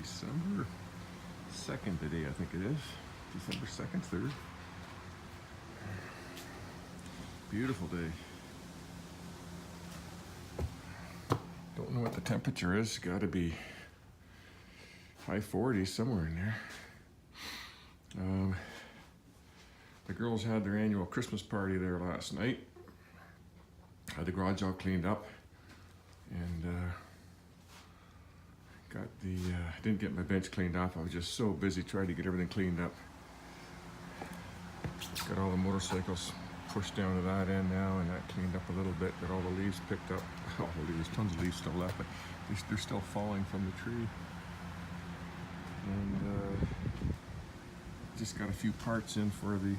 December 2nd today, I think it is. December 2nd, 3rd. Beautiful day. Don't know what the temperature is. Got to be high 40s, somewhere in there. The girls had their annual Christmas party there last night. Had the garage all cleaned up, and didn't get my bench cleaned off. I was just so busy trying to get everything cleaned up. Got all the motorcycles pushed down to that end now, and that cleaned up a little bit. Got all the leaves picked up. All the leaves, tons of leaves still left, but they're still falling from the tree. And just got a few parts in for the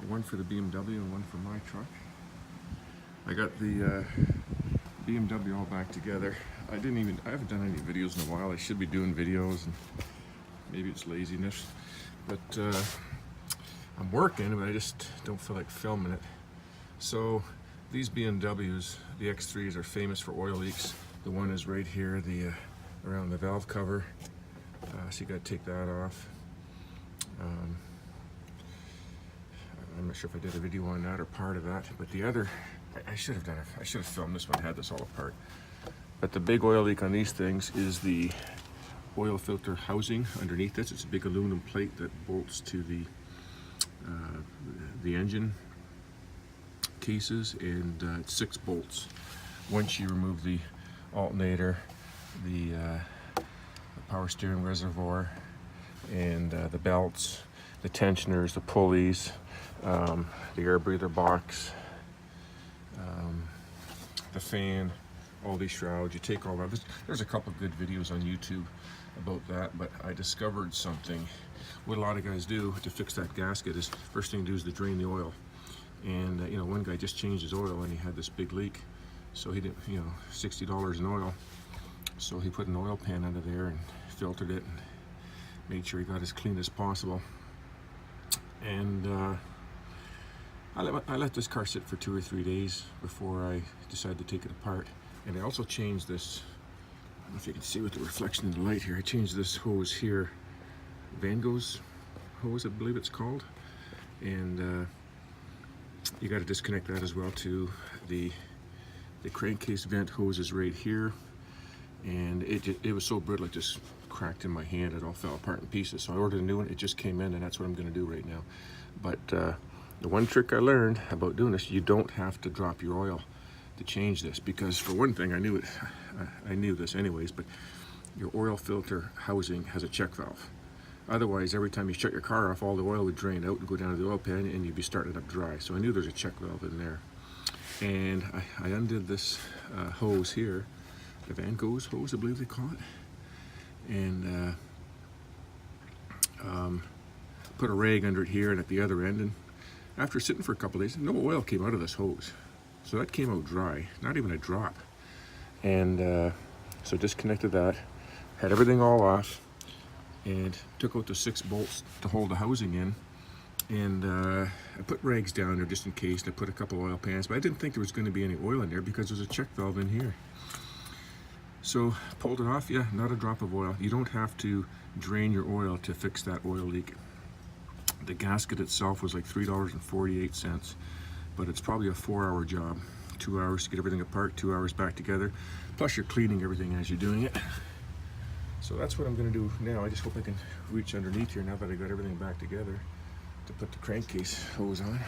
one for the BMW and one for my truck. I got the BMW all back together. I haven't done any videos in a while. I should be doing videos, and maybe it's laziness, but I'm working, but I just don't feel like filming it. So these BMWs, the X3s, are famous for oil leaks. The one is right here, around the valve cover. So you got to take that off. I'm not sure if I did a video on that or part of that, but the other, I should have done it. I should have filmed this one, had this all apart. But the big oil leak on these things is the oil filter housing underneath this. It's a big aluminum plate that bolts to the engine cases, and it's 6 bolts. Once you remove the alternator, the power steering reservoir, and the belts, the tensioners, the pulleys, the air breather box, the fan, all these shrouds, you take all that. There's a couple of good videos on YouTube about that, but I discovered something. What a lot of guys do to fix that gasket is, first thing to do is to drain the oil. And one guy just changed his oil and he had this big leak. So he didn't, $60 in oil. So he put an oil pan under there and filtered it and made sure he got as clean as possible. And I let this car sit for 2 or 3 days before I decided to take it apart. And I also changed this, I don't know if you can see with the reflection of the light here, I changed this hose here, Van Gogh's hose, I believe it's called. And you got to disconnect that as well too. The crankcase vent hose is right here, and it was so brittle it just cracked in my hand. It all fell apart in pieces. So I ordered a new one. It just came in, and that's what I'm going to do right now. But the one trick I learned about doing this, you don't have to drop your oil to change this, because for one thing, I knew this anyways, but your oil filter housing has a check valve. Otherwise, every time you shut your car off, all the oil would drain out and go down to the oil pan, and you'd be starting it up dry. So I knew there's a check valve in there. And I undid this hose here, the Van Gogh's hose, I believe they call it, and put a rag under it here and at the other end. And after sitting for a couple of days, no oil came out of this hose. So that came out dry, not even a drop. And so disconnected that, had everything all off, and took out the 6 bolts to hold the housing in. And I put rags down there just in case, and I put a couple oil pans, but I didn't think there was going to be any oil in there because there's a check valve in here. So pulled it off, yeah, not a drop of oil. You don't have to drain your oil to fix that oil leak. The gasket itself was like $3.48, but it's probably a 4-hour job. 2 hours to get everything apart, 2 hours back together, plus you're cleaning everything as you're doing it. So that's what I'm going to do now. I just hope I can reach underneath here now that I got everything back together to put the crankcase hose on.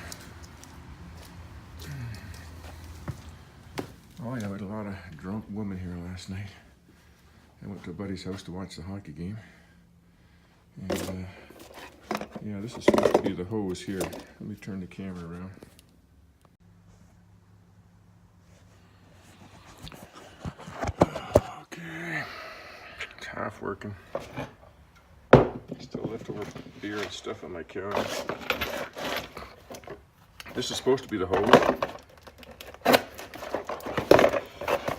Oh yeah, we had a lot of drunk women here last night. I went to a buddy's house to watch the hockey game. And yeah, this is supposed to be the hose here. Let me turn the camera around. Okay, it's half working. Still leftover beer and stuff on my counter. This is supposed to be the hose.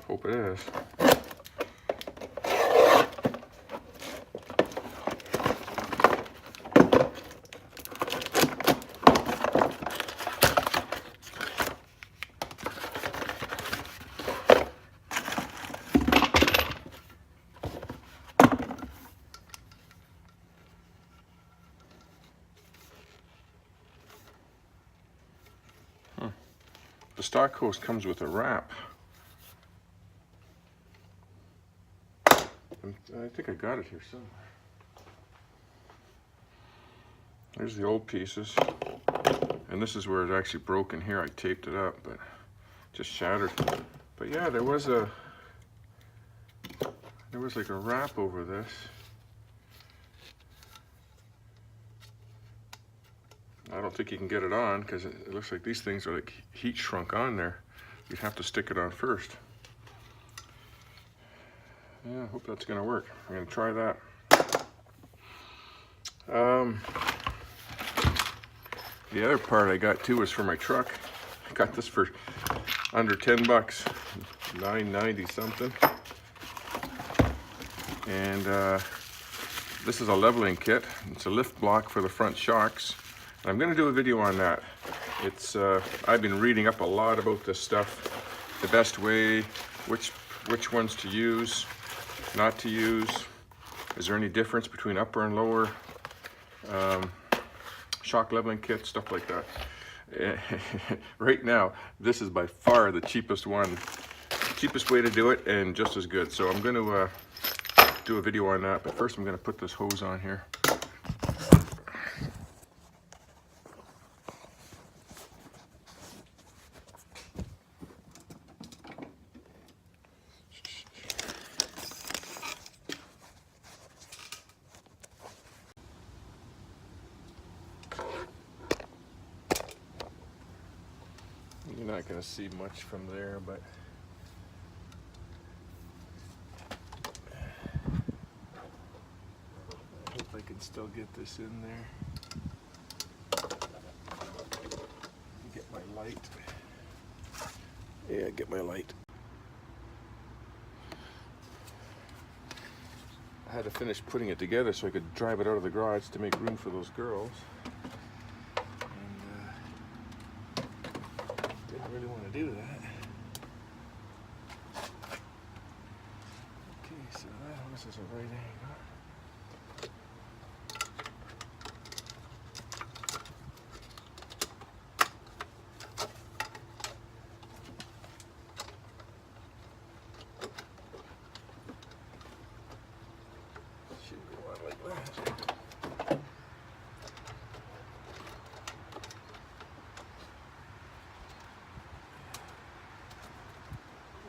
Hope it is. stock hose comes with a wrap. I think I got it here somewhere. There's the old pieces. And this is where it's actually broken here. I taped it up, but just shattered. But yeah, there was like a wrap over this. I don't think you can get it on because it looks like these things are like heat shrunk on there. You'd have to stick it on first. Yeah, I hope that's gonna work. I'm gonna try that. The other part I got too was for my truck. I got this for under 10 bucks, $9.90 something. And this is a leveling kit. It's a lift block for the front shocks. And I'm gonna do a video on that. It's I've been reading up a lot about this stuff, the best way, which ones to use, not to use. Is there any difference between upper and lower shock leveling kit, stuff like that. Right now, this is by far the cheapest one, cheapest way to do it, and just as good. So I'm going to do a video on that, but first I'm going to put this hose on here. You're not going to see much from there, but I hope I can still get this in there. Get my light. Yeah, get my light. I had to finish putting it together so I could drive it out of the garage to make room for those girls. Really want to do that. Okay, so that hose is a right angle. Should go on like that.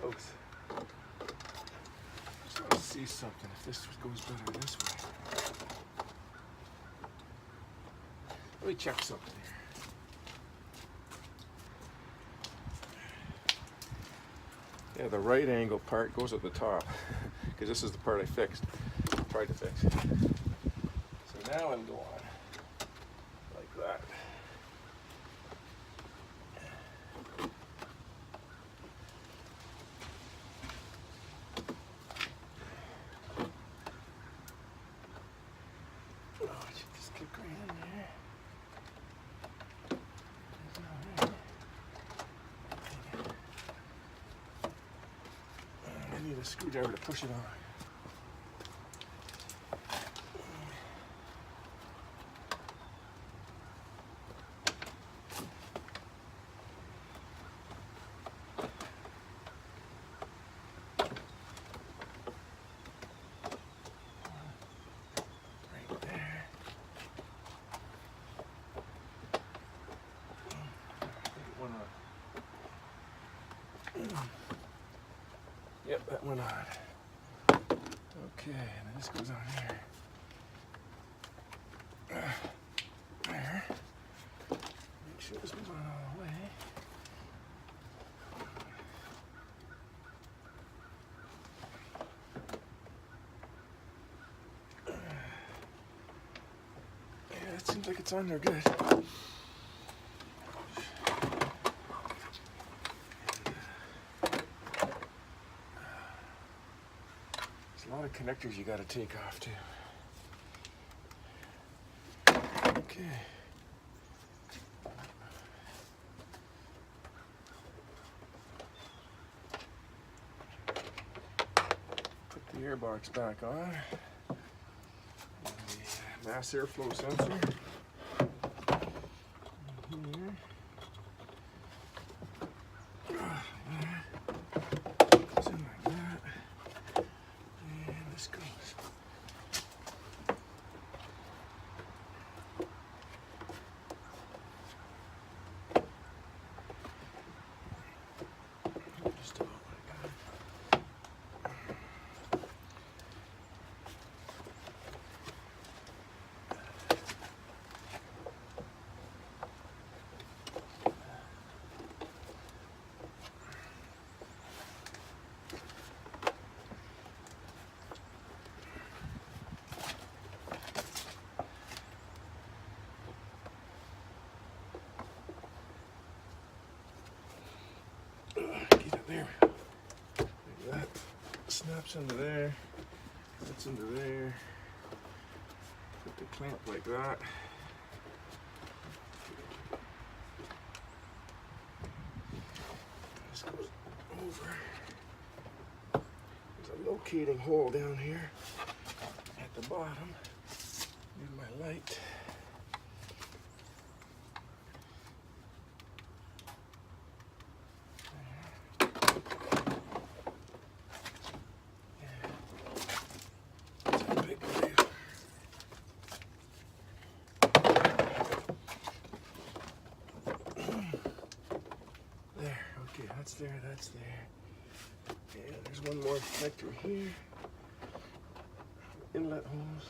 Folks, just want to see something if this goes better this way. Let me check something here. Yeah, the right angle part goes at the top because this is the part I fixed. Tried to fix. So now I'm going like that. I need a screwdriver to push it on. Right there. Yep, that went on. Okay, and this goes on here. There. Make sure this goes on all the way. Yeah, it seems like it's on there good. A lot of connectors you got to take off too. Okay. Put the airbox back on. And the mass airflow sensor. Here. Snaps into there. That's into there. Put the clamp like that. This goes over. There's a locating hole down here at the bottom. Need my light. That's there. Yeah, there's one more connector here. Inlet holes.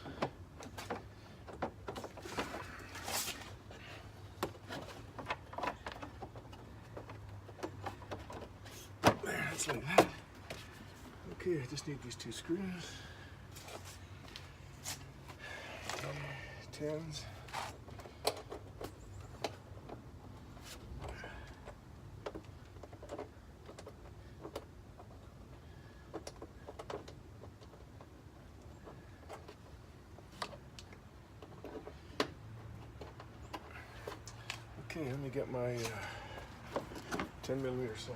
There, that's like that. Okay, I just need these two screws. 10s. Okay, let me get my 10mm saw.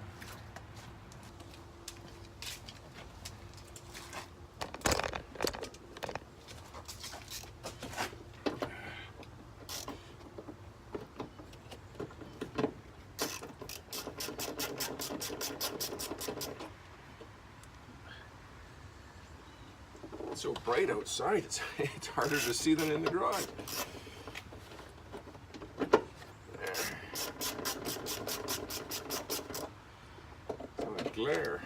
It's so bright outside, it's harder to see than in the garage. Glare.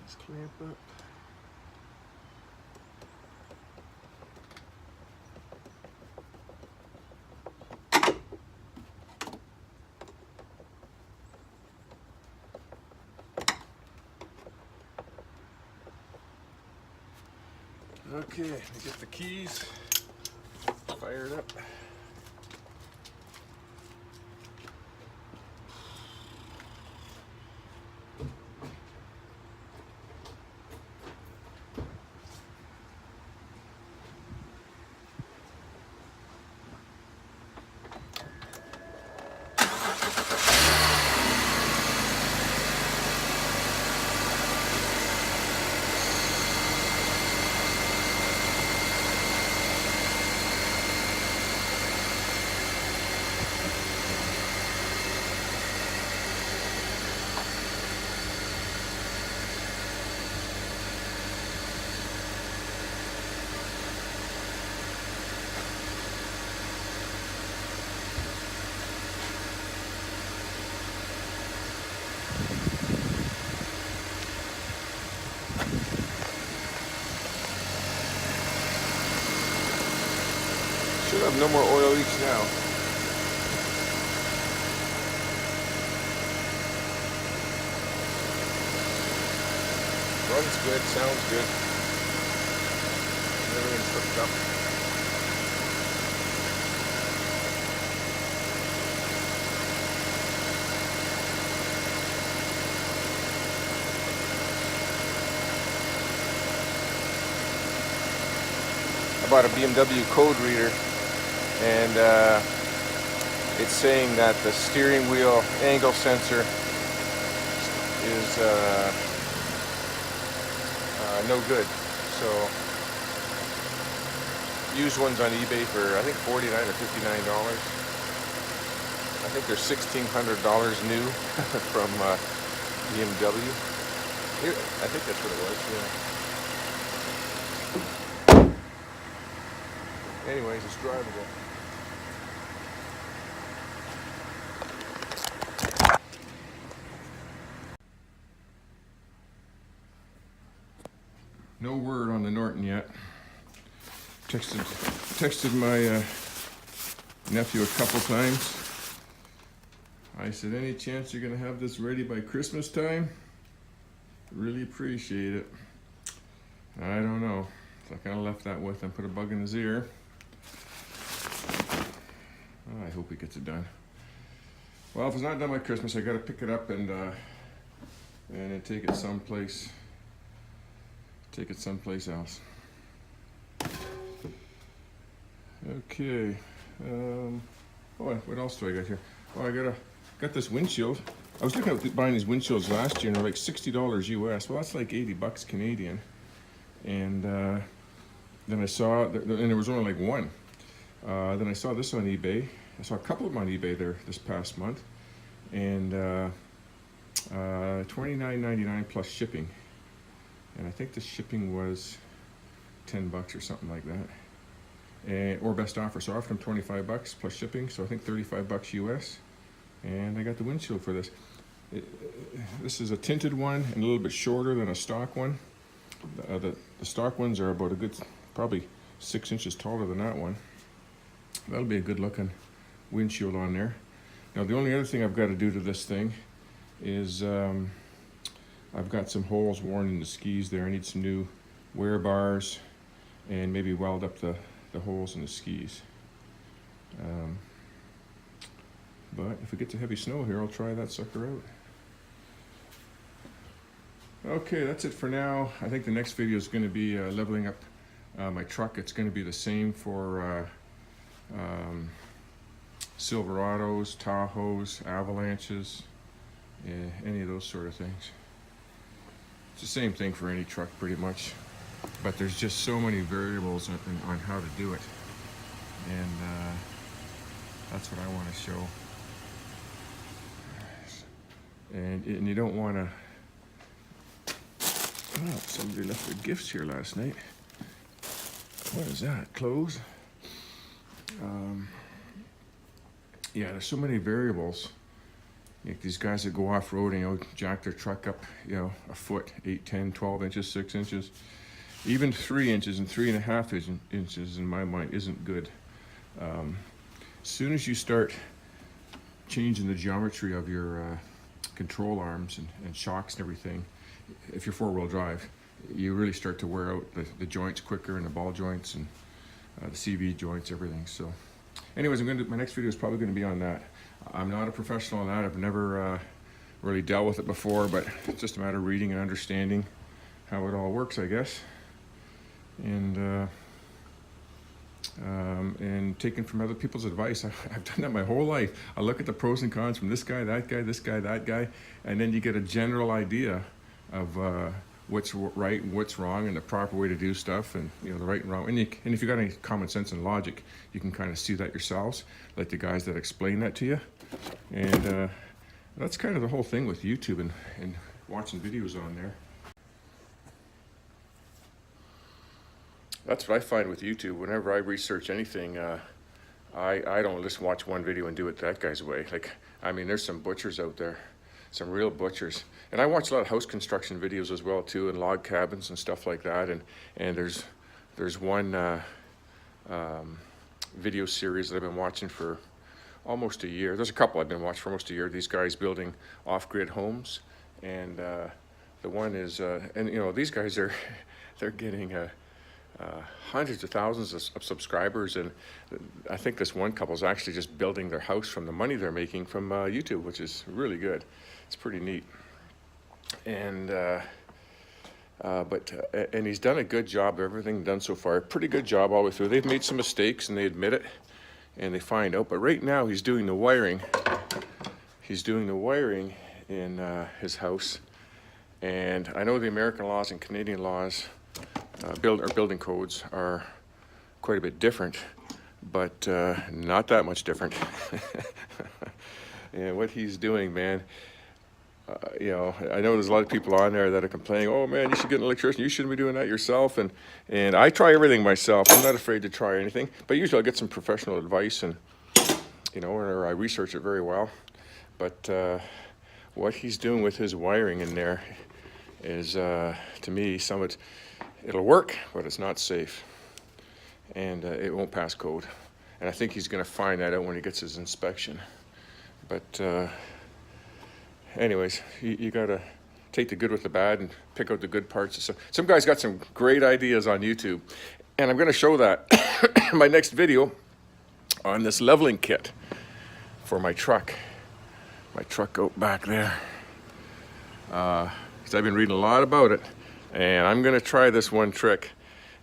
Let's clamp up. Okay, we get the keys fired up. Should have no more oil leaks now. Runs good, sounds good. Everything's hooked up. I bought a BMW code reader, and it's saying that the steering wheel angle sensor is no good. So used ones on eBay for I think $49 or $59. I think they're $1,600 new from BMW. I think that's what it was. Yeah. Anyways, it's drivable. No word on the Norton yet. Texted my nephew a couple times. I said, any chance you're gonna have this ready by Christmas time? Really appreciate it. I don't know. So I kind of left that with him, put a bug in his ear. Oh, I hope he gets it done. Well, if it's not done by Christmas, I got to pick it up and then take it someplace. Take it someplace else. Okay. What else do I got here? Oh, I got this windshield. I was looking at buying these windshields last year, and they're like $60 US. Well, that's like 80 bucks Canadian. And then I saw, and there was only like one. Then I saw this on eBay. I saw a couple of them on eBay there this past month, and $29.99 plus shipping. And I think the shipping was 10 bucks or something like that. Or best offer. So I offered them 25 bucks plus shipping, so I think 35 bucks US. And I got the windshield for this. This is a tinted one and a little bit shorter than a stock one. The stock ones are about a good, probably 6 inches taller than that one. That'll be a good looking windshield on there. Now the only other thing I've got to do to this thing is I've got some holes worn in the skis there. I need some new wear bars and maybe weld up the holes in the skis. But if it gets a heavy snow here, I'll try that sucker out. Okay, that's it for now. I think the next video is going to be leveling up my truck. It's going to be the same for Silverados, Tahoes, Avalanches, any of those sort of things. It's the same thing for any truck pretty much, but there's just so many variables on how to do it, and that's what I want to show. And you don't want to. Oh, somebody left their gifts here last night. What is that? Clothes? Yeah, there's so many variables. Like these guys that go off-roading, jack their truck up, a foot, 8, 10, 12 inches, 6 inches. Even 3 inches and 3.5 inches in my mind isn't good. As soon as you start changing the geometry of your control arms and shocks and everything, if you're four-wheel drive, you really start to wear out the joints quicker, and the ball joints and the CV joints, everything. So anyways, my next video is probably going to be on that. I'm not a professional on that. I've never really dealt with it before, but it's just a matter of reading and understanding how it all works, I guess. And taking from other people's advice. I've done that my whole life. I look at the pros and cons from this guy, that guy, this guy, that guy, and then you get a general idea of what's right and what's wrong and the proper way to do stuff, and the right and wrong. And if you got any common sense and logic, you can kind of see that yourselves, like the guys that explain that to you. And that's kind of the whole thing with YouTube and watching videos on there. That's what I find with YouTube. Whenever I research anything, I don't just watch one video and do it that guy's way. Like, I mean, there's some butchers out there, some real butchers. And I watch a lot of house construction videos as well too, and log cabins and stuff like that. And there's one video series that I've been watching for almost a year. There's a couple I've been watching for almost a year. These guys building off-grid homes, and the one is, and these guys they're getting hundreds of thousands of subscribers, and I think this one couple is actually just building their house from the money they're making from YouTube, which is really good. It's pretty neat. And and he's done a good job of everything done so far. Pretty good job all the way through. They've made some mistakes and they admit it, and they find out. But right now he's doing the wiring. He's doing the wiring in his house. And I know the American laws and Canadian laws, building codes, are quite a bit different, but not that much different. And what he's doing, man, I know there's a lot of people on there that are complaining, oh man, you should get an electrician, you shouldn't be doing that yourself. And I try everything myself. I'm not afraid to try anything, but usually I'll get some professional advice, and or I research it very well. But what he's doing with his wiring in there is, to me, it'll work, but it's not safe, and it won't pass code. And I think he's going to find that out when he gets his inspection. But anyways, you gotta take the good with the bad and pick out the good parts. So some guy's got some great ideas on YouTube, and I'm going to show that in my next video on this leveling kit for my truck. My truck out back there. Because I've been reading a lot about it, and I'm going to try this one trick,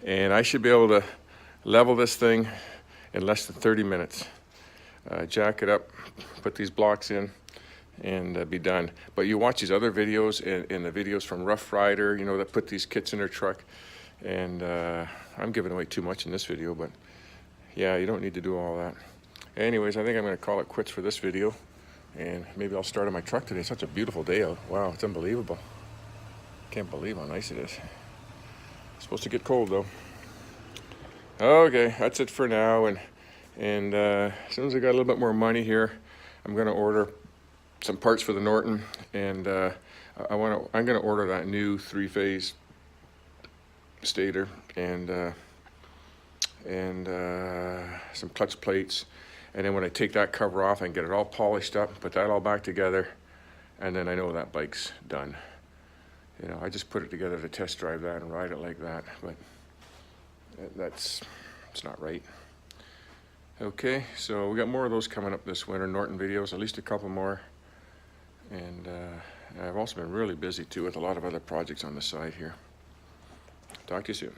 and I should be able to level this thing in less than 30 minutes. Jack it up, put these blocks in, and be done. But you watch these other videos and the videos from Rough Rider, you know, that put these kits in their truck, and I'm giving away too much in this video, but yeah, you don't need to do all that. Anyways, I think I'm going to call it quits for this video, and maybe I'll start on my truck today. It's such a beautiful day out. Wow, it's unbelievable. Can't believe how nice it is. It's supposed to get cold though. Okay, that's it for now, and as soon as I got a little bit more money here, I'm going to order some parts for the Norton, and I'm going to order that new 3-phase stator and some clutch plates, and then when I take that cover off, I can get it all polished up, put that all back together, and then I know that bike's done. You know, I just put it together to test drive that and ride it like that, but it's not right. Okay, so we got more of those coming up this winter, Norton videos, at least a couple more. And I've also been really busy too with a lot of other projects on the side here. Talk to you soon.